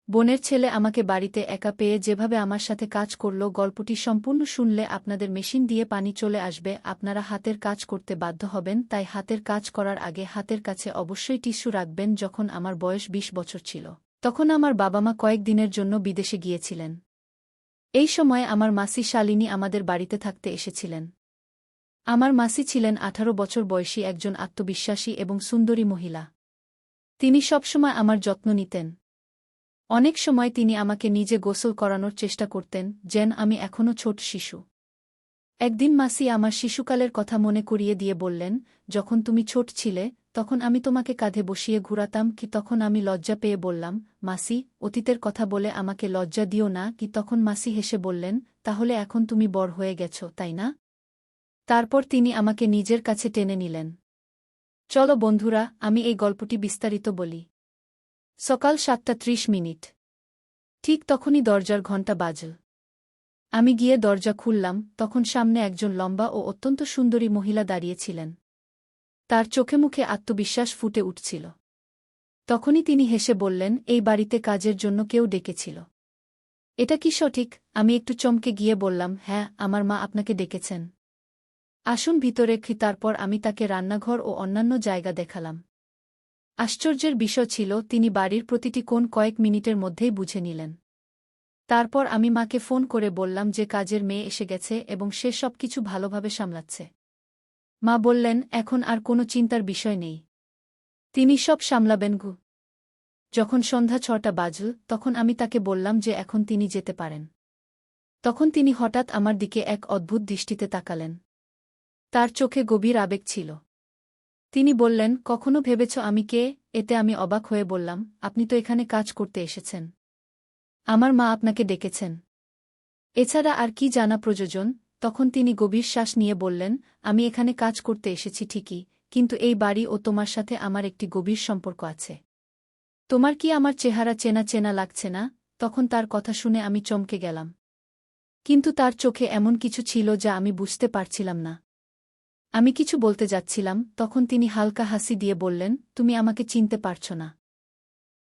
বোনের ছেলে আমাকে বাড়িতে একা পেয়ে যেভাবে আমার সাথে কাজ করল, গল্পটি সম্পূর্ণ শুনলে আপনাদের মেশিন দিয়ে পানি চলে আসবে, আপনারা হাতের কাজ করতে বাধ্য হবেন। তাই হাতের কাজ করার আগে হাতের কাছে অবশ্যই টিস্যু রাখবেন। যখন আমার বয়স 20 বছর ছিল, তখন আমার বাবা মা কয়েকদিনের জন্য বিদেশে গিয়েছিলেন। এই সময় আমার মাসি শালিনী আমাদের বাড়িতে থাকতে এসেছিলেন। আমার মাসি ছিলেন 18 বছর বয়সী একজন আত্মবিশ্বাসী এবং সুন্দরী মহিলা। তিনি সবসময় আমার যত্ন নিতেন। অনেক সময় তিনি আমাকে নিজে গোসল করানোর চেষ্টা করতেন, যেন আমি এখনও ছোট শিশু। একদিন মাসি আমার শিশুকালের কথা মনে করিয়ে দিয়ে বললেন, যখন তুমি ছোট ছিলে তখন আমি তোমাকে কাঁধে বসিয়ে ঘুরাতাম কি? তখন আমি লজ্জা পেয়ে বললাম, মাসি, অতীতের কথা বলে আমাকে লজ্জা দিও না কি? তখন মাসি হেসে বললেন, তাহলে এখন তুমি বড় হয়ে গেছ, তাই না? তারপর তিনি আমাকে নিজের কাছে টেনে নিলেন। চলো বন্ধুরা, আমি এই গল্পটি বিস্তারিত বলি। সকাল 7:30। ঠিক তখনই দরজার ঘণ্টা বাজল। আমি গিয়ে দরজা খুললাম, তখন সামনে একজন লম্বা ও অত্যন্ত সুন্দরী মহিলা দাঁড়িয়েছিলেন। তার চোখে মুখে আত্মবিশ্বাস ফুটে উঠছিল। তখনই তিনি হেসে বললেন, এই বাড়িতে কাজের জন্য কেউ ডেকেছিল। এটা কি সঠিক? আমি একটু চমকে গিয়ে বললাম, হ্যাঁ, আমার মা আপনাকে ডেকেছেন। আসুন ভিতরে। তারপর আমি তাকে রান্নাঘর ও অন্যান্য জায়গা দেখালাম। আশ্চর্যের বিষয় ছিল, তিনি বাড়ির প্রতিটি কোণ কয়েক মিনিটের মধ্যেই বুঝে নিলেন। তারপর আমি মাকে ফোন করে বললাম যে কাজের মেয়ে এসে গেছে এবং সে সবকিছু ভালোভাবে সামলাচ্ছে। মা বললেন, এখন আর কোনো চিন্তার বিষয় নেই, তিনি সব সামলাবেন গু। যখন সন্ধ্যা 6টা বাজল, তখন আমি তাকে বললাম যে এখন তিনি যেতে পারেন। তখন তিনি হঠাৎ আমার দিকে এক অদ্ভুত দৃষ্টিতে তাকালেন। তার চোখে গভীর আবেগ ছিল। তিনি বললেন, কখনো ভেবেছ আমি কে? এতে আমি অবাক হয়ে বললাম, আপনি তো এখানে কাজ করতে এসেছেন। আমার মা আপনাকে ডেকেছেন। এছাড়া আর কি জানা প্রয়োজন? তখন তিনি গভীর শ্বাস নিয়ে বললেন, আমি এখানে কাজ করতে এসেছি ঠিকই, কিন্তু এই বাড়ি ও তোমার সাথে আমার একটি গভীর সম্পর্ক আছে। তোমার কি আমার চেহারা চেনা চেনা লাগছে না? তখন তার কথা শুনে আমি চমকে গেলাম। কিন্তু তার চোখে এমন কিছু ছিল যা আমি বুঝতে পারছিলাম না। আমি কিছু বলতে যাচ্ছিলাম, তখন তিনি হালকা হাসি দিয়ে বললেন, তুমি আমাকে চিনতে পারছ না?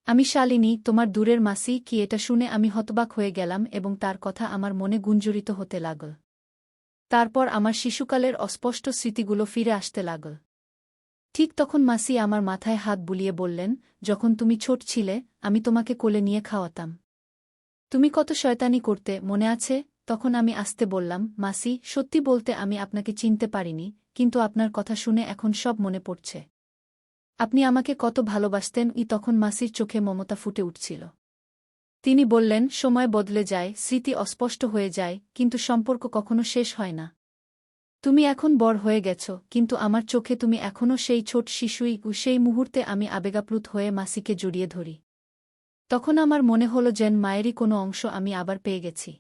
আমি শালিনী, তোমার দূরের মাসি। কি? এটা শুনে আমি হতবাক হয়ে গেলাম এবং তার কথা আমার মনে গুঞ্জরিত হতে লাগল। তারপর আমার শিশুকালের অস্পষ্ট স্মৃতিগুলো ফিরে আসতে লাগল। ঠিক তখন মাসি আমার মাথায় হাত বুলিয়ে বললেন, যখন তুমি ছোট ছিলে আমি তোমাকে কোলে নিয়ে খাওয়াতাম। তুমি কত শয়তানি করতে, মনে আছে? তখন আমি আস্তে বললাম, মাসি, সত্যি বলতে আমি আপনাকে চিনতে পারিনি, কিন্তু আপনার কথা শুনে এখন সব মনে পড়ছে। আপনি আমাকে কত ভালোবাসতেন। তখন মাসির চোখে মমতা ফুটে উঠছিল। তিনি বললেন, সময় বদলে যায়, স্মৃতি অস্পষ্ট হয়ে যায়, কিন্তু সম্পর্ক কখনো শেষ হয় না। তুমি এখন বড় হয়ে গেছ, কিন্তু আমার চোখে তুমি এখনও সেই ছোট শিশুই। সেই মুহূর্তে আমি আবেগাপ্লুত হয়ে মাসিকে জড়িয়ে ধরি। তখন আমার মনে হল যেন মায়েরই কোনো অংশ আমি আবার পেয়ে গেছি।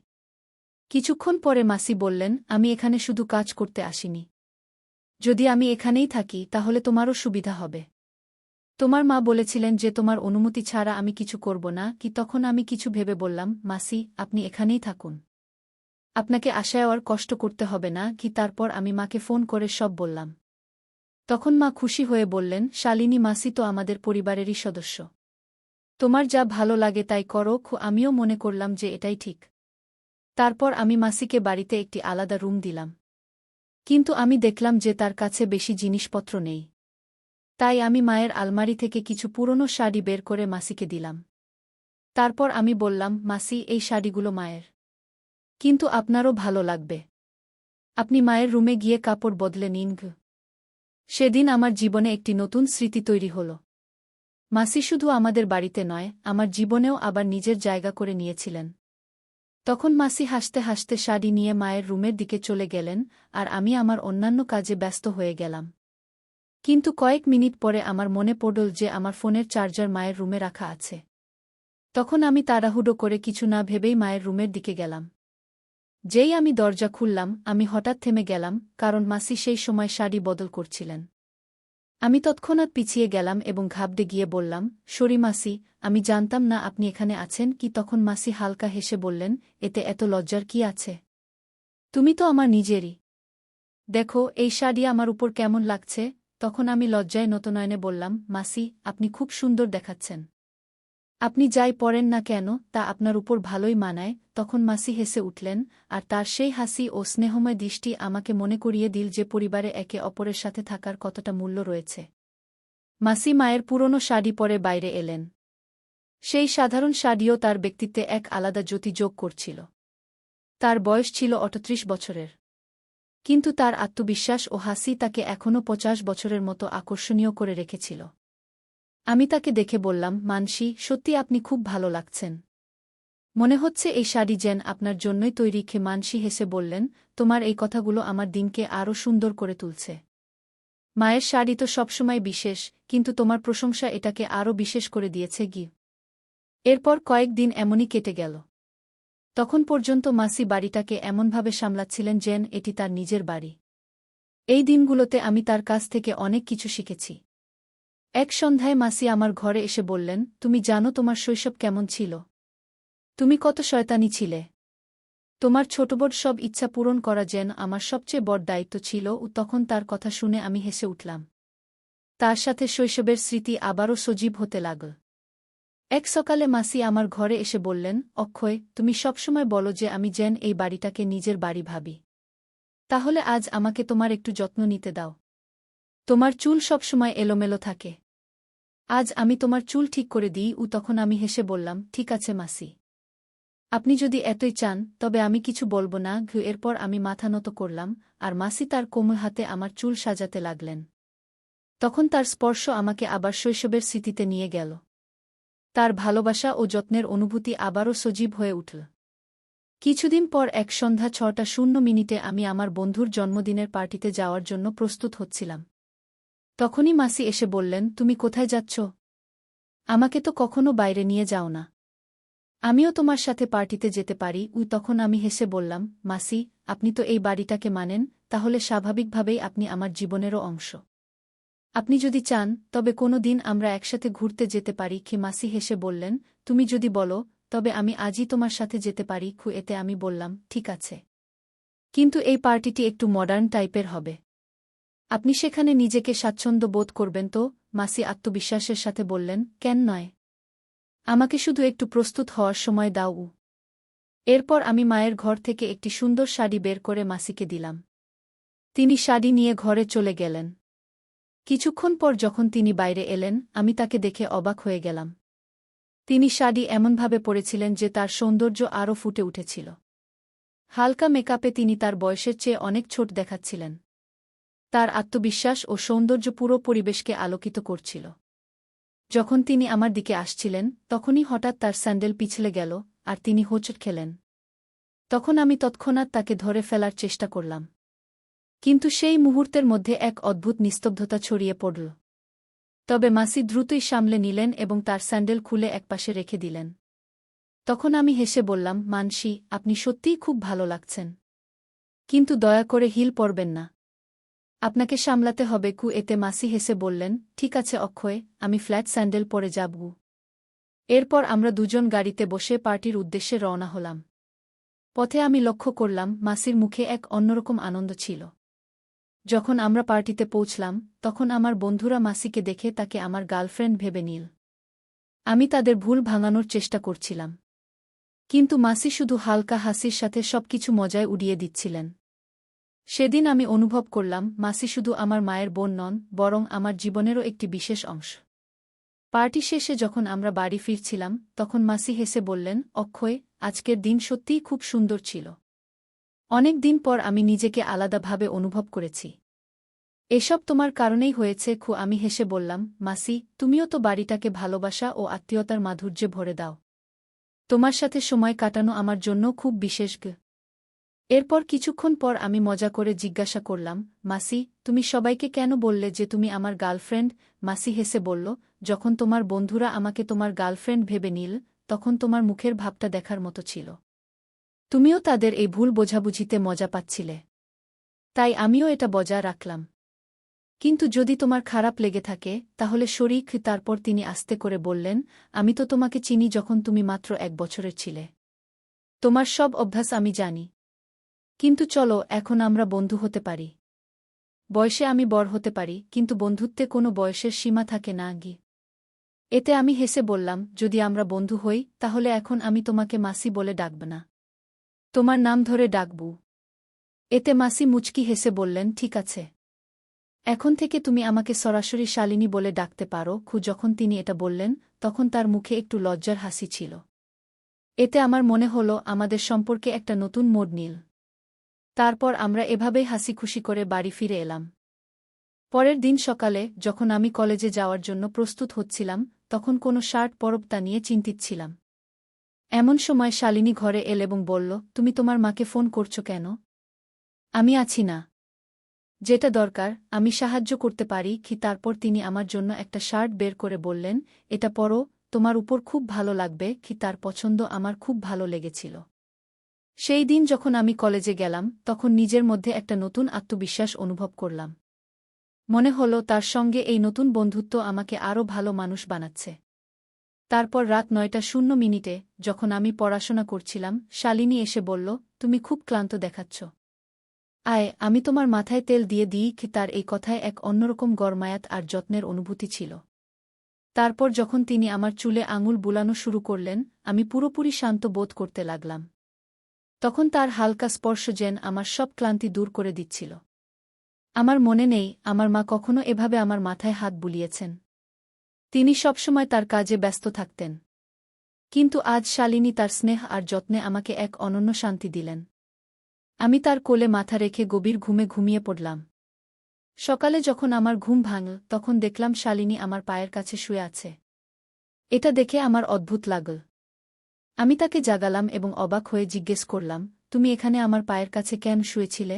কিছুক্ষণ পরে মাসি বললেন, আমি এখানে শুধু কাজ করতে আসিনি। যদি আমি এখানেই থাকি তাহলে তোমারও সুবিধা হবে। তোমার মা বলেছিলেন যে তোমার অনুমতি ছাড়া আমি কিছু করব না। কি? তখন আমি কিছু ভেবে বললাম, মাসি, আপনি এখানেই থাকুন। আপনাকে আশায় আর কষ্ট করতে হবে না। কি? তারপর আমি মাকে ফোন করে সব বললাম। তখন মা খুশি হয়ে বললেন, শালিনী মাসি তো আমাদের পরিবারেরই সদস্য। তোমার যা ভালো লাগে তাই করো। আমিও মনে করলাম যে এটাই ঠিক। তারপর আমি মাসিকে বাড়িতে একটি আলাদা রুম দিলাম। কিন্তু আমি দেখলাম যে তার কাছে বেশি জিনিসপত্র নেই। তাই আমি মায়ের আলমারি থেকে কিছু পুরনো শাড়ি বের করে মাসিকে দিলাম। তারপর আমি বললাম, মাসি, এই শাড়িগুলো মায়ের, কিন্তু আপনারও ভালো লাগবে। আপনি মায়ের রুমে গিয়ে কাপড় বদলে নিন। সেদিন আমার জীবনে একটি নতুন স্মৃতি তৈরি হল। মাসি শুধু আমাদের বাড়িতে নয়, আমার জীবনেও আবার নিজের জায়গা করে নিয়েছিলেন। তখন মাসি হাসতে হাসতে শাড়ি নিয়ে মায়ের রুমের দিকে চলে গেলেন, আর আমি আমার অন্যান্য কাজে ব্যস্ত হয়ে গেলাম। কিন্তু কয়েক মিনিট পরে আমার মনে পড়ল যে আমার ফোনের চার্জার মায়ের রুমে রাখা আছে। তখন আমি তাড়াহুড়ো করে কিছু না ভেবেই মায়ের রুমের দিকে গেলাম। যেই আমি দরজা খুললাম, আমি হঠাৎ থেমে গেলাম, কারণ মাসি সেই সময় শাড়ি বদল করছিলেন। আমি তৎক্ষণাৎ পিছিয়ে গেলাম এবং ঘাবড়ে গিয়ে বললাম, সরি মাসি, আমি জানতাম না আপনি এখানে আছেন। কি? তখন মাসি হালকা হেসে বললেন, এতে এত লজ্জার কি আছে? তুমি তো আমার নিজেরই। দেখো, এই শাড়ি আমার উপর কেমন লাগছে? তখন আমি লজ্জায় নতনয়নে বললাম, মাসি, আপনি খুব সুন্দর দেখাচ্ছেন। আপনি যাই পরেন না কেন তা আপনার উপর ভালোই মানায়। তখন মাসি হেসে উঠলেন, আর তার সেই হাসি ও স্নেহময় দৃষ্টি আমাকে মনে করিয়ে দিল যে পরিবারে একে অপরের সাথে থাকার কতটা মূল্য রয়েছে। মাসি মায়ের পুরনো শাড়ি পরে বাইরে এলেন। সেই সাধারণ শাড়িও তার ব্যক্তিত্বে এক আলাদা জ্যোতি যোগ করছিল। তার বয়স ছিল ৩৮ বছরের। কিন্তু তার আত্মবিশ্বাস ও হাসি তাকে এখনও ৫০ বছরের মতো আকর্ষণীয় করে রেখেছিল। আমি তাকে দেখে বললাম, মানসী, সত্যি আপনি খুব ভালো লাগছেন। মনে হচ্ছে এই শাড়ি যেন আপনার জন্যই তৈরি। মানসী হেসে বললেন, তোমার এই কথাগুলো আমার দিনকে আরও সুন্দর করে তুলছে। মায়ের শাড়ি তো সবসময় বিশেষ, কিন্তু তোমার প্রশংসা এটাকে আরও বিশেষ করে দিয়েছে গি। এরপর কয়েকদিন এমনই কেটে গেল। তখন পর্যন্ত মাসি বাড়িটাকে এমনভাবে সামলাচ্ছিলেন যেন এটি তার নিজের বাড়ি। এই দিনগুলোতে আমি তার কাছ থেকে অনেক কিছু শিখেছি। এক সন্ধ্যায় মাসি আমার ঘরে এসে বললেন, তুমি জানো তোমার শৈশব কেমন ছিল? তুমি কত শয়তানি ছিলে। তোমার ছোটবড় সব ইচ্ছা পূরণ করা যেন আমার সবচেয়ে বড় দায়িত্ব ছিল। তখন তার কথা শুনে আমি হেসে উঠলাম। তার সাথে শৈশবের স্মৃতি আবারও সজীব হতে লাগল। এক সকালে মাসি আমার ঘরে এসে বললেন, অক্ষয়, তুমি সবসময় বলো যে আমি যেন এই বাড়িটাকে নিজের বাড়ি ভাবি। তাহলে আজ আমাকে তোমার একটু যত্ন নিতে দাও। তোমার চুল সবসময় এলোমেলো থাকে। আজ আমি তোমার চুল ঠিক করে দিই। তখন আমি হেসে বললাম, ঠিক আছে মাসি, আপনি যদি এতই চান তবে আমি কিছু বলবো না। এরপর আমি মাথা নত করলাম, আর মাসি তার কোমল হাতে আমার চুল সাজাতে লাগলেন। তখন তার স্পর্শ আমাকে আবার শৈশবের স্মৃতিতে নিয়ে গেল। তার ভালোবাসা ও যত্নের অনুভূতি আবারও সজীব হয়ে উঠল। কিছুদিন পর এক সন্ধ্যা ৬:০০ আমি আমার বন্ধুর জন্মদিনের পার্টিতে যাওয়ার জন্য প্রস্তুত হচ্ছিলাম। তখনই মাসি এসে বললেন, তুমি কোথায় যাচ্ছ? আমাকে তো কখনো বাইরে নিয়ে যাও না। আমিও তোমার সাথে পার্টিতে যেতে পারি। তখন আমি হেসে বললাম, মাসি, আপনি তো এই বাড়িটাকে মানেন, তাহলে স্বাভাবিকভাবেই আপনি আমার জীবনেরও অংশ। আপনি যদি চান তবে কোনো দিন আমরা একসাথে ঘুরতে যেতে পারি। মাসি হেসে বললেন, তুমি যদি বলো তবে আমি আজই তোমার সাথে যেতে পারি। এতে আমি বললাম, ঠিক আছে, কিন্তু এই পার্টিটি একটু মডার্ন টাইপের হবে। আপনি সেখানে নিজেকে স্বাচ্ছন্দ্য বোধ করবেন তো? মাসি আত্মবিশ্বাসের সাথে বললেন, কেন নয়? আমাকে শুধু একটু প্রস্তুত হওয়ার সময় দাও। এরপর আমি মায়ের ঘর থেকে একটি সুন্দর শাড়ি বের করে মাসিকে দিলাম। তিনি শাড়ি নিয়ে ঘরে চলে গেলেন। কিছুক্ষণ পর যখন তিনি বাইরে এলেন, আমি তাকে দেখে অবাক হয়ে গেলাম। তিনি শাড়ি এমনভাবে পরেছিলেন যে তার সৌন্দর্য আরও ফুটে উঠেছিল। হালকা মেকআপে তিনি তার বয়সের চেয়ে অনেক ছোট দেখাচ্ছিলেন। তার আত্মবিশ্বাস ও সৌন্দর্য পুরো পরিবেশকে আলোকিত করছিল। যখন তিনি আমার দিকে আসছিলেন, তখনই হঠাৎ তার স্যান্ডেল পিছলে গেল, আর তিনি হোঁচট খেলেন। তখন আমি তৎক্ষণাৎ তাকে ধরে ফেলার চেষ্টা করলাম। কিন্তু সেই মুহূর্তের মধ্যে এক অদ্ভুত নিস্তব্ধতা ছড়িয়ে পড়ল। তবে মাসি দ্রুতই সামলে নিলেন এবং তার স্যান্ডেল খুলে একপাশে রেখে দিলেন। তখন আমি হেসে বললাম, মানসী, আপনি সত্যিই খুব ভালো লাগছেন। কিন্তু দয়া করে হিল পরবেন না। আপনাকে সামলাতে হবে। এতে মাসি হেসে বললেন, ঠিক আছে অক্ষয়, আমি ফ্ল্যাট স্যান্ডেল পরে যাব। এরপর আমরা দুজন গাড়িতে বসে পার্টির উদ্দেশ্যে রওনা হলাম। পথে আমি লক্ষ্য করলাম মাসির মুখে এক অন্যরকম আনন্দ ছিল। যখন আমরা পার্টিতে পৌঁছলাম, তখন আমার বন্ধুরা মাসিকে দেখে তাকে আমার গার্লফ্রেন্ড ভেবে নিল। আমি তাদের ভুল ভাঙানোর চেষ্টা করছিলাম। কিন্তু মাসি শুধু হালকা হাসির সাথে সবকিছু মজায় উড়িয়ে দিচ্ছিলেন। সেদিন আমি অনুভব করলাম মাসি শুধু আমার মায়ের বোন নন, বরং আমার জীবনেরও একটি বিশেষ অংশ। পার্টি শেষে যখন আমরা বাড়ি ফিরছিলাম, তখন মাসি হেসে বললেন, অক্ষয়, আজকের দিন সত্যিই খুব সুন্দর ছিল। অনেক দিন পর আমি নিজেকে আলাদাভাবে অনুভব করেছি। এসব তোমার কারণেই হয়েছে। আমি হেসে বললাম, মাসি, তুমিও তো বাড়িটাকে ভালোবাসা ও আত্মীয়তার মাধুর্যে ভরে দাও। তোমার সাথে সময় কাটানো আমার জন্য খুব বিশেষ। এরপর কিছুক্ষণ পর আমি মজা করে জিজ্ঞাসা করলাম, মাসি, তুমি সবাইকে কেন বললে যে তুমি আমার গার্লফ্রেন্ড? মাসি হেসে বলল, যখন তোমার বন্ধুরা আমাকে তোমার গার্লফ্রেন্ড ভেবে নিল, তখন তোমার মুখের ভাবটা দেখার মতো ছিল। তুমিও তাদের এই ভুল বোঝাবুঝিতে মজা পাচ্ছিলে। তাই আমিও এটা বজায় রাখলাম। কিন্তু যদি তোমার খারাপ লেগে থাকে তাহলে শরিক। তারপর তিনি আস্তে করে বললেন, আমি তো তোমাকে চিনি যখন তুমি মাত্র ১ বছরের ছিলে। তোমার সব অভ্যাস আমি জানি। কিন্তু চলো, এখন আমরা বন্ধু হতে পারি। বয়সে আমি বড় হতে পারি, কিন্তু বন্ধুত্বে কোনো বয়সের সীমা থাকে না। এতে আমি হেসে বললাম, যদি আমরা বন্ধু হই তাহলে এখন আমি তোমাকে মাসি বলে ডাকব না। তোমার নাম ধরে ডাকব। এতে মাসি মুচকি হেসে বললেন, ঠিক আছে। এখন থেকে তুমি আমাকে সরাসরি শালিনী বলে ডাকতে পারো। যখন তিনি এটা বললেন তখন তার মুখে একটু লজ্জার হাসি ছিল। এতে আমার মনে হল আমাদের সম্পর্কে একটা নতুন মোড় নিল। তারপর আমরা এভাবেই হাসিখুশি করে বাড়ি ফিরে এলাম। পরের দিন সকালে যখন আমি কলেজে যাওয়ার জন্য প্রস্তুত হচ্ছিলাম তখন কোনো শার্ট পরব তা নিয়ে চিন্তিত ছিলাম। এমন সময় শালিনী ঘরে এল এবং বলল, তুমি তোমার মাকে ফোন করছো কেন? আমি আছি না। যেটা দরকার আমি সাহায্য করতে পারি কি? তারপর তিনি আমার জন্য একটা শার্ট বের করে বললেন, এটা পরো, তোমার উপর খুব ভালো লাগবে কি? তার পছন্দ আমার খুব ভালো লেগেছিল। সেই দিন যখন আমি কলেজে গেলাম তখন নিজের মধ্যে একটা নতুন আত্মবিশ্বাস অনুভব করলাম। মনে হলো তার সঙ্গে এই নতুন বন্ধুত্ব আমাকে আরও ভালো মানুষ বানাচ্ছে। তারপর রাত 9:00 যখন আমি পড়াশোনা করছিলাম শালিনী এসে বলল, তুমি খুব ক্লান্ত দেখাচ্ছ। আয় আমি তোমার মাথায় তেল দিয়ে দিই কি? তার এই কথায় এক অন্যরকম গরমায়াত আর যত্নের অনুভূতি ছিল। তারপর যখন তিনি আমার চুলে আঙুল বুলানো শুরু করলেন আমি পুরোপুরি শান্ত বোধ করতে লাগলাম। তখন তার হালকা স্পর্শ যেন আমার সব ক্লান্তি দূর করে দিচ্ছিল। আমার মনে নেই আমার মা কখনো এভাবে আমার মাথায় হাত বুলিয়েছেন। তিনি সবসময় তার কাজে ব্যস্ত থাকতেন। কিন্তু আজ শালিনী তার স্নেহ আর যত্নে আমাকে এক অনন্য শান্তি দিলেন। আমি তার কোলে মাথা রেখে গভীর ঘুমে ঘুমিয়ে পড়লাম। সকালে যখন আমার ঘুম ভাঙল তখন দেখলাম শালিনী আমার পায়ের কাছে শুয়ে আছে। এটা দেখে আমার অদ্ভুত লাগল। আমি তাকে জাগালাম এবং অবাক হয়ে জিজ্ঞেস করলাম, তুমি এখানে আমার পায়ের কাছে কেন শুয়েছিলে?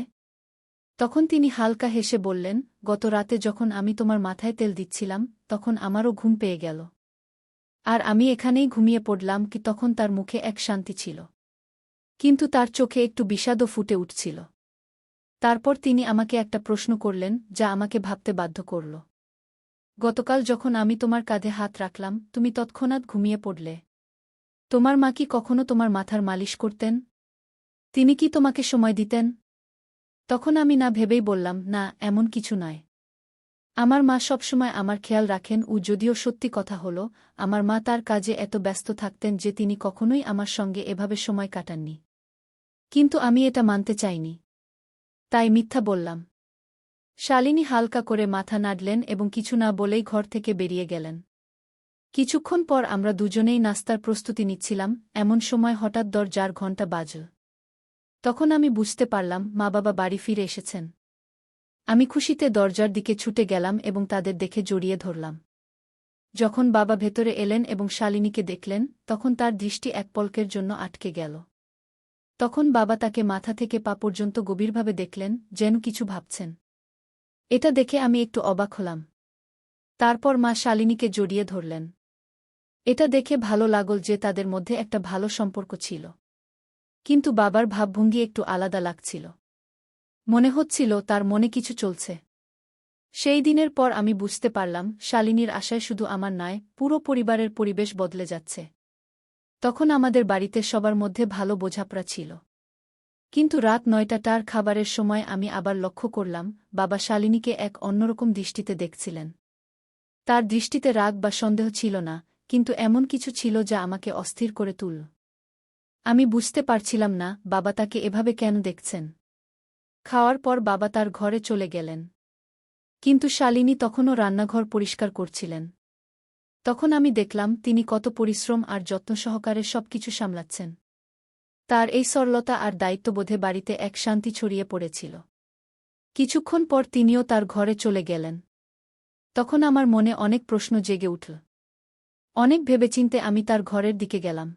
তখন তিনি হালকা হেসে বললেন, গত রাতে যখন আমি তোমার মাথায় তেল দিচ্ছিলাম তখন আমারও ঘুম পেয়ে গেল। আর আমি এখানেই ঘুমিয়ে পড়লাম কি? তখন তার মুখে এক শান্তি ছিল, কিন্তু তার চোখে একটু বিষাদও ফুটে উঠছিল। তারপর তিনি আমাকে একটা প্রশ্ন করলেন যা আমাকে ভাবতে বাধ্য করল। গতকাল যখন আমি তোমার কাঁধে হাত রাখলাম তুমি তৎক্ষণাৎ ঘুমিয়ে পড়লে। তোমার মা কি কখনো তোমার মাথার মালিশ করতেন? তিনি কি তোমাকে সময় দিতেন? তখন আমি না ভেবেই বললাম, না, এমন কিছু নয়। আমার মা সবসময় আমার খেয়াল রাখেন। যদিও সত্যি কথা হলো আমার মা তার কাজে এত ব্যস্ত থাকতেন যে তিনি কখনোই আমার সঙ্গে এভাবে সময় কাটাননি। কিন্তু আমি এটা মানতে চাইনি, তাই মিথ্যা বললাম। শালিনী হালকা করে মাথা নাড়লেন এবং কিছু না বলেই ঘর থেকে বেরিয়ে গেলেন। কিছুক্ষণ পর আমরা দুজনেই নাস্তার প্রস্তুতি নিচ্ছিলাম, এমন সময় হঠাৎ দরজার ঘণ্টা বাজল। তখন আমি বুঝতে পারলাম মা বাবা বাড়ি ফিরে এসেছেন। আমি খুশিতে দরজার দিকে ছুটে গেলাম এবং তাদের দেখে জড়িয়ে ধরলাম। যখন বাবা ভেতরে এলেন এবং শালিনীকে দেখলেন তখন তার দৃষ্টি এক পলকের জন্য আটকে গেল। তখন বাবা তাকে মাথা থেকে পা পর্যন্ত গভীরভাবে দেখলেন, যেন কিছু ভাবছেন। এটা দেখে আমি একটু অবাক হলাম। তারপর মা শালিনীকে জড়িয়ে ধরলেন। এটা দেখে ভালো লাগল যে তাদের মধ্যে একটা ভালো সম্পর্ক ছিল। কিন্তু বাবার ভাবভঙ্গি একটু আলাদা লাগছিল। মনে হচ্ছিল তার মনে কিছু চলছে। সেই দিনের পর আমি বুঝতে পারলাম শালিনীর আশায় শুধু আমার নয়, পুরো পরিবারের পরিবেশ বদলে যাচ্ছে। তখন আমাদের বাড়িতে সবার মধ্যে ভালো বোঝাপড়া ছিল। কিন্তু রাত 9টার খাবারের সময় আমি আবার লক্ষ্য করলাম বাবা শালিনীকে এক অন্যরকম দৃষ্টিতে দেখছিলেন। তার দৃষ্টিতে রাগ বা সন্দেহ ছিল না, কিন্তু এমন কিছু ছিল যা আমাকে অস্থির করে তুলল। আমি বুঝতে পারছিলাম না বাবা তাকে এভাবে কেন দেখছেন। খাওয়ার পর বাবা তার ঘরে চলে গেলেন। কিন্তু শালিনী তখনও রান্নাঘর পরিষ্কার করছিলেন। তখন আমি দেখলাম তিনি কত পরিশ্রম আর যত্ন সহকারে সবকিছু সামলাচ্ছেন। তার এই সরলতা আর দায়িত্ববোধে বাড়িতে এক শান্তি ছড়িয়ে পড়েছিল। কিছুক্ষণ পর তিনিও তার ঘরে চলে গেলেন। তখন আমার মনে অনেক প্রশ্ন জেগে উঠল। অনেক ভেবেচিন্তে আমি তার ঘরের দিকে গেলাম।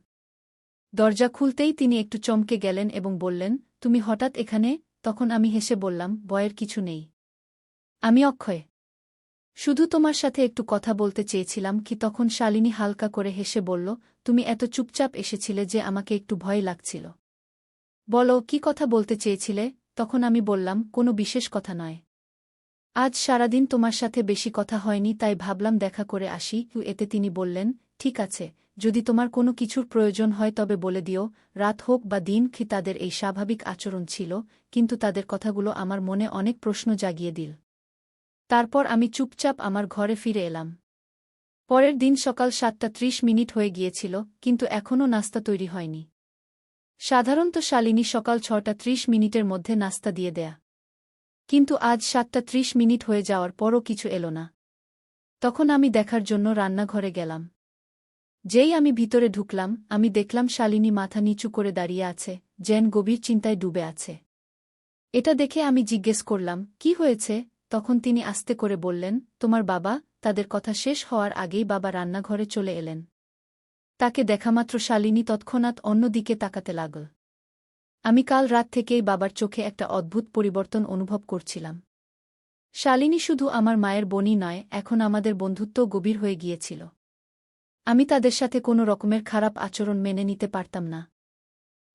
দরজা খুলতেই তিনি একটু চমকে গেলেন এবং বললেন, তুমি হঠাৎ এখানে? তখন আমি হেসে বললাম, ভয়ের কিছু নেই। আমি অক্ষয়। শুধু তোমার সাথে একটু কথা বলতে চেয়েছিলাম কি? তখন শালিনী হালকা করে হেসে বলল, তুমি এত চুপচাপ এসেছিলে যে আমাকে একটু ভয় লাগছিল। বলো, কি কথা বলতে চেয়েছিলে? তখন আমি বললাম, কোনো বিশেষ কথা নয়। আজ সারাদিন তোমার সাথে বেশি কথা হয়নি, তাই ভাবলাম দেখা করে আসি। এতে তিনি বললেন, ঠিক আছে, যদি তোমার কোনো কিছুর প্রয়োজন হয় তবে বলে দিও, রাত হোক বা দিন। তাদের এই স্বাভাবিক আচরণ ছিল, কিন্তু তাদের কথাগুলো আমার মনে অনেক প্রশ্ন জাগিয়ে দিল। তারপর আমি চুপচাপ আমার ঘরে ফিরে এলাম। পরের দিন সকাল 7:30 হয়ে গিয়েছিল, কিন্তু এখনও নাস্তা তৈরি হয়নি। সাধারণত শালিনী সকাল 6:30 মধ্যে নাস্তা দিয়ে দেয়া। কিন্তু আজ 7:30 হয়ে যাওয়ার পরও কিছু এলো না। তখন আমি দেখার জন্য রান্নাঘরে গেলাম। যেই আমি ভিতরে ঢুকলাম, আমি দেখলাম শালিনী মাথা নিচু করে দাঁড়িয়ে আছে, যেন গভীর চিন্তায় ডুবে আছে। এটা দেখে আমি জিজ্ঞেস করলাম, কি হয়েছে? তখন তিনি আস্তে করে বললেন, তোমার বাবা। তাদের কথা শেষ হওয়ার আগেই বাবা রান্নাঘরে চলে এলেন। তাকে দেখামাত্র শালিনী তৎক্ষণাৎ অন্যদিকে তাকাতে লাগল। আমি কাল রাত থেকেই বাবার চোখে একটা অদ্ভুত পরিবর্তন অনুভব করছিলাম। শালিনী শুধু আমার মায়ের বোনই নয়, এখন আমাদের বন্ধুত্বও গভীর হয়ে গিয়েছিল। আমি তাদের সাথে কোনো রকমের খারাপ আচরণ মেনে নিতে পারতাম না।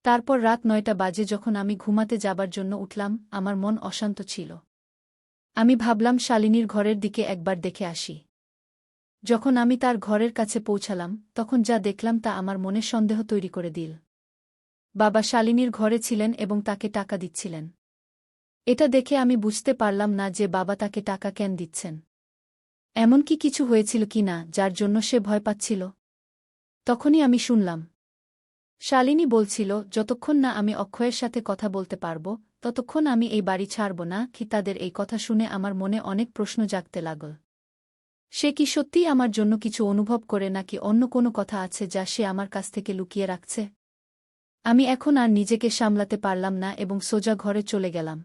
তারপর রাত 9টা বাজে যখন আমি ঘুমাতে যাবার জন্য উঠলাম, আমার মন অশান্ত ছিল। আমি ভাবলাম শালিনীর ঘরের দিকে একবার দেখে আসি। যখন আমি তার ঘরের কাছে পৌঁছালাম, তখন যা দেখলাম তা আমার মনে সন্দেহ তৈরি করে দিল। বাবা শালিনীর ঘরে ছিলেন এবং তাকে টাকা দিচ্ছিলেন। এটা দেখে আমি বুঝতে পারলাম না যে বাবা তাকে টাকা কেন দিচ্ছেন। এমন কি কিছু হয়েছিল কিনা যার জন্য সে ভয় পাচ্ছিল? তখনই আমি শুনলাম শালিনী বলছিল, যতক্ষণ না আমি অক্ষয়ের সাথে কথা বলতে পারব, ততক্ষণ আমি এই বাড়ি ছাড়ব না। কি তাদের এই কথা শুনে আমার মনে অনেক প্রশ্ন জাগতে লাগল। সে কি সত্যিই আমার জন্য কিছু অনুভব করে, নাকি অন্য কোনো কথা আছে যা সে আমার কাছ থেকে লুকিয়ে রাখছে? আমি এখন আর নিজেকে সামলাতে পারলাম না এবং সোজা ঘরে চলে গেলাম।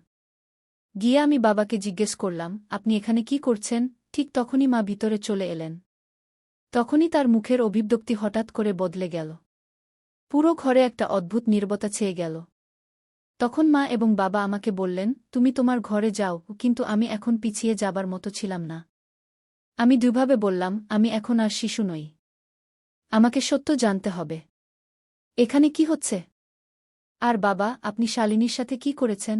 গিয়ে আমি বাবাকে জিজ্ঞেস করলাম, আপনি এখানে কি করছেন? ঠিক তখনই মা ভিতরে চলে এলেন। তখনই তার মুখের অভিব্যক্তি হঠাৎ করে বদলে গেল। পুরো ঘরে একটা অদ্ভুত নীরবতা ছেয়ে গেল। তখন মা এবং বাবা আমাকে বললেন, তুমি তোমার ঘরে যাও। কিন্তু আমি এখন পিছিয়ে যাবার মতো ছিলাম না। আমি দুইভাবে বললাম, আমি এখন আর শিশু নই। আমাকে সত্য জানতে হবে। এখানে কি হচ্ছে? আর বাবা, আপনি শালিনীর সাথে কি করেছেন?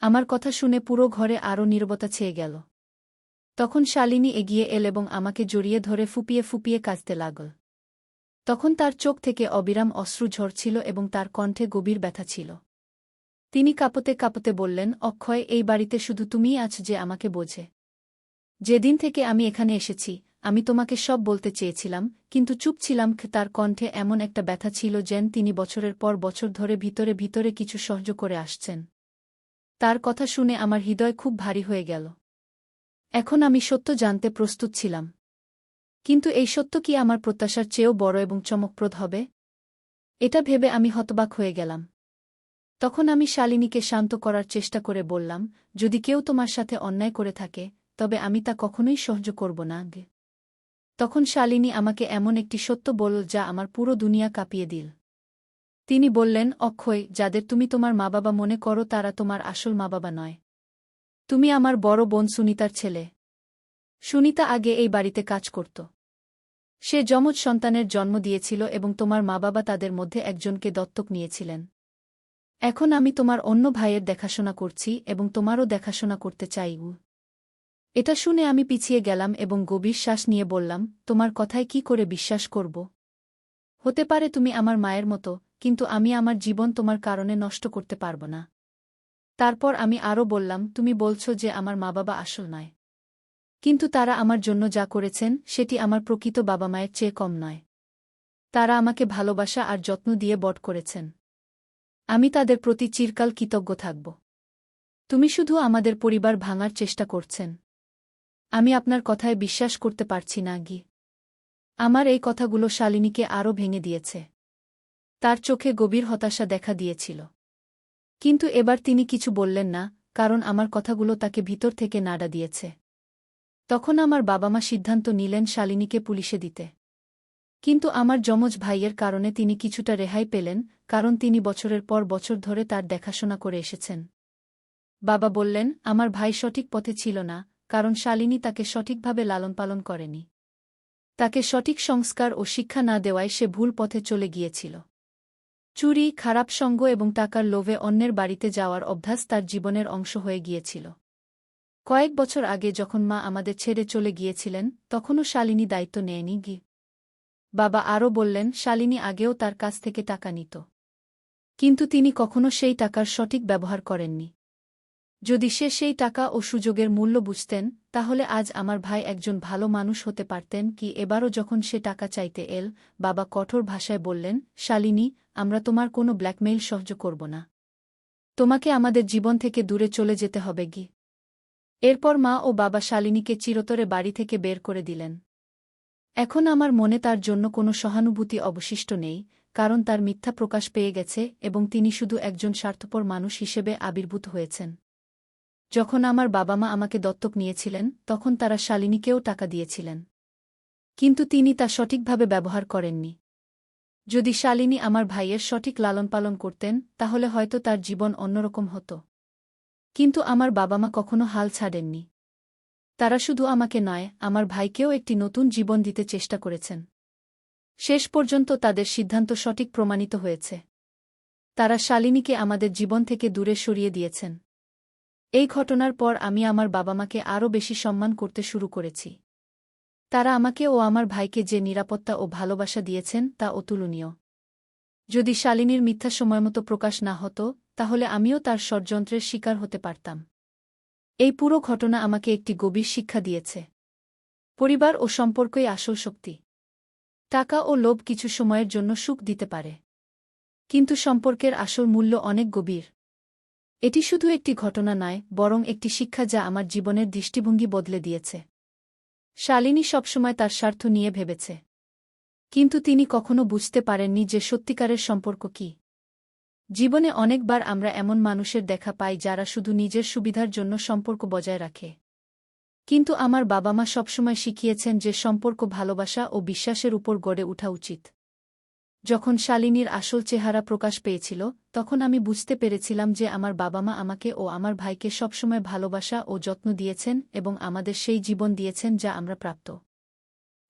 আমার কথা শুনে পুরো ঘরে আরও নীরবতা ছেয়ে গেল। তখন শালিনী এগিয়ে এল এবং আমাকে জড়িয়ে ধরে ফুপিয়ে ফুপিয়ে কাঁদতে লাগল। তখন তার চোখ থেকে অবিরাম অশ্রু ঝরছিল এবং তার কণ্ঠে গভীর ব্যথা ছিল। তিনি কাঁপতে কাঁপতে বললেন, অক্ষয়, এই বাড়িতে শুধু তুমিই আছ যে আমাকে বোঝে। যেদিন থেকে আমি এখানে এসেছি, আমি তোমাকে সব বলতে চেয়েছিলাম, কিন্তু চুপ ছিলাম। তার কণ্ঠে এমন একটা ব্যথা ছিল যেন তিনি বছরের পর বছর ধরে ভিতরে ভিতরে কিছু সহ্য করে আসছেন। তার কথা শুনে আমার হৃদয় খুব ভারী হয়ে গেল। এখন আমি সত্য জানতে প্রস্তুত ছিলাম। কিন্তু এই সত্য কি আমার প্রত্যাশার চেয়েও বড় এবং চমকপ্রদ হবে? এটা ভেবে আমি হতবাক হয়ে গেলাম। তখন আমি শালিনীকে শান্ত করার চেষ্টা করে বললাম, যদি কেউ তোমার সাথে অন্যায় করে থাকে, তবে আমি তা কখনোই সহ্য করব না। তখন শালিনী আমাকে এমন একটি সত্য বলল যা আমার পুরো দুনিয়া কাঁপিয়ে দিল। তিনি বললেন, অক্ষয়, যাদের তুমি তোমার মা বাবা মনে করো তারা তোমার আসল মা বাবা নয়। তুমি আমার বড় বোন সুনিতার ছেলে। সুনিতা আগে এই বাড়িতে কাজ করত। সে যমজ সন্তানের জন্ম দিয়েছিল এবং তোমার মা বাবা তাদের মধ্যে একজনকে দত্তক নিয়েছিলেন। এখন আমি তোমার অন্য ভাইয়ের দেখাশোনা করছি এবং তোমারও দেখাশোনা করতে চাই। এটা শুনে আমি পিছিয়ে গেলাম এবং গভীর শ্বাস নিয়ে বললাম, তোমার কথায় কি করে বিশ্বাস করব? হতে পারে তুমি আমার মায়ের মতো, কিন্তু আমি আমার জীবন তোমার কারণে নষ্ট করতে পারব না। তারপর আমি আরও বললাম, তুমি বলছো যে আমার মা বাবা আসল নয়। কিন্তু তারা আমার জন্য যা করেছেন সেটি আমার প্রকৃত বাবা মায়ের চেয়ে কম নয়। তারা আমাকে ভালোবাসা আর যত্ন দিয়ে বড় করেছেন। আমি তাদের প্রতি চিরকাল কৃতজ্ঞ থাকব। তুমি শুধু আমাদের পরিবার ভাঙার চেষ্টা করছেন। আমি আপনার কথায় বিশ্বাস করতে পারছি না। আমার এই কথাগুলো শালিনীকে আরও ভেঙে দিয়েছে। তার চোখে গভীর হতাশা দেখা দিয়েছিল। কিন্তু এবার তিনি কিছু বললেন না, কারণ আমার কথাগুলো তাকে ভিতর থেকে নাড়া দিয়েছে। তখন আমার বাবা মা সিদ্ধান্ত নিলেন শালিনীকে পুলিশে দিতে। কিন্তু আমার যমজ ভাইয়ের কারণে তিনি কিছুটা রেহাই পেলেন, কারণ তিনি বছরের পর বছর ধরে তার দেখাশোনা করে এসেছেন। বাবা বললেন, আমার ভাই সঠিক পথে ছিল না, কারণ শালিনী তাকে সঠিকভাবে লালনপালন করেনি। তাকে সঠিক সংস্কার ও শিক্ষা না দেওয়ায় সে ভুল পথে চলে গিয়েছিল। চুরি, খারাপ সঙ্গ এবং টাকার লোভে অন্যের বাড়িতে যাওয়ার অভ্যাস তার জীবনের অংশ হয়ে গিয়েছিল। কয়েক বছর আগে যখন মা আমাদের ছেড়ে চলে গিয়েছিলেন, তখনও শালিনী দায়িত্ব নেয়নি। বাবা আরও বললেন, শালিনী আগেও তার কাছ থেকে টাকা নিত। কিন্তু তিনি কখনো সেই টাকার সঠিক ব্যবহার করেননি। যদি সে সেই টাকা ও সুযোগের মূল্য বুঝতেন, তাহলে আজ আমার ভাই একজন ভালো মানুষ হতে পারতেন কি। এবারও যখন সে টাকা চাইতে এল, বাবা কঠোর ভাষায় বললেন, শালিনী, আমরা তোমার কোনো ব্ল্যাকমেইল সহ্য করব না। তোমাকে আমাদের জীবন থেকে দূরে চলে যেতে হবে গি। এরপর মা ও বাবা শালিনীকে চিরতরে বাড়ি থেকে বের করে দিলেন। এখন আমার মনে তার জন্য কোনো সহানুভূতি অবশিষ্ট নেই, কারণ তার মিথ্যা প্রকাশ পেয়ে গেছে এবং তিনি শুধু একজন স্বার্থপর মানুষ হিসেবে আবির্ভূত হয়েছেন। যখন আমার বাবা মা আমাকে দত্তক নিয়েছিলেন, তখন তারা শালিনীকেও টাকা দিয়েছিলেন। কিন্তু তিনি তা সঠিকভাবে ব্যবহার করেননি। যদি শালিনী আমার ভাইয়ের সঠিক লালনপালন করতেন, তাহলে হয়তো তার জীবন অন্যরকম হতো। কিন্তু আমার বাবা মা কখনো হাল ছাড়েননি। তারা শুধু আমাকে নয়, আমার ভাইকেও একটি নতুন জীবন দিতে চেষ্টা করেছেন। শেষ পর্যন্ত তাদের সিদ্ধান্ত সঠিক প্রমাণিত হয়েছে। তারা শালিনীকে আমাদের জীবন থেকে দূরে সরিয়ে দিয়েছেন। এই ঘটনার পর আমি আমার বাবা মাকে আরও বেশি সম্মান করতে শুরু করেছি। তারা আমাকে ও আমার ভাইকে যে নিরাপত্তা ও ভালোবাসা দিয়েছেন তা অতুলনীয়। যদি শালিনীর মিথ্যা সময়মতো প্রকাশ না হতো, তাহলে আমিও তার ষড়যন্ত্রের শিকার হতে পারতাম। এই পুরো ঘটনা আমাকে একটি গভীর শিক্ষা দিয়েছে। পরিবার ও সম্পর্কই আসল শক্তি। টাকা ও লোভ কিছু সময়ের জন্য সুখ দিতে পারে, কিন্তু সম্পর্কের আসল মূল্য অনেক গভীর। এটি শুধু একটি ঘটনা নয়, বরং একটি শিক্ষা যা আমার জীবনের দৃষ্টিভঙ্গি বদলে দিয়েছে। শালিনী সবসময় তার স্বার্থ নিয়ে ভেবেছে, কিন্তু তিনি কখনো বুঝতে পারেননি যে সত্যিকারের সম্পর্ক কী। জীবনে অনেকবার আমরা এমন মানুষের দেখা পাই যারা শুধু নিজের সুবিধার জন্য সম্পর্ক বজায় রাখে। কিন্তু আমার বাবা মা সবসময় শিখিয়েছেন যে সম্পর্ক ভালোবাসা ও বিশ্বাসের উপর গড়ে ওঠা উচিত। যখন শালিনীর আসল চেহারা প্রকাশ পেয়েছিল, তখন আমি বুঝতে পেরেছিলাম যে আমার বাবা মা আমাকে ও আমার ভাইকে সবসময় ভালোবাসা ও যত্ন দিয়েছেন এবং আমাদের সেই জীবন দিয়েছেন যা আমরা প্রাপ্ত।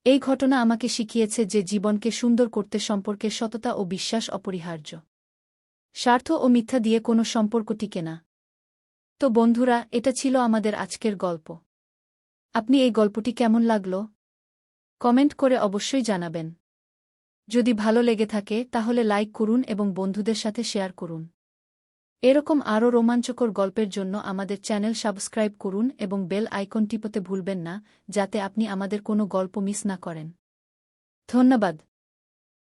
এই ঘটনা আমাকে শিখিয়েছে যে জীবনকে সুন্দর করতে সম্পর্কে সততা ও বিশ্বাস অপরিহার্য। স্বার্থ ও মিথ্যা দিয়ে কোনো সম্পর্ক টিকে না। তো বন্ধুরা, এটা ছিল আমাদের আজকের গল্প। আপনি এই গল্পটি কেমন লাগল? কমেন্ট করে অবশ্যই জানাবেন। যদি ভালো লেগে থাকে তাহলে লাইক করুন এবং বন্ধুদের সাথে শেয়ার করুন। এরকম আরও রোমাঞ্চকর গল্পের জন্য আমাদের চ্যানেল সাবস্ক্রাইব করুন এবং বেল আইকন টিপতে ভুলবেন না, যাতে আপনি আমাদের কোনো গল্প মিস না করেন। ধন্যবাদ।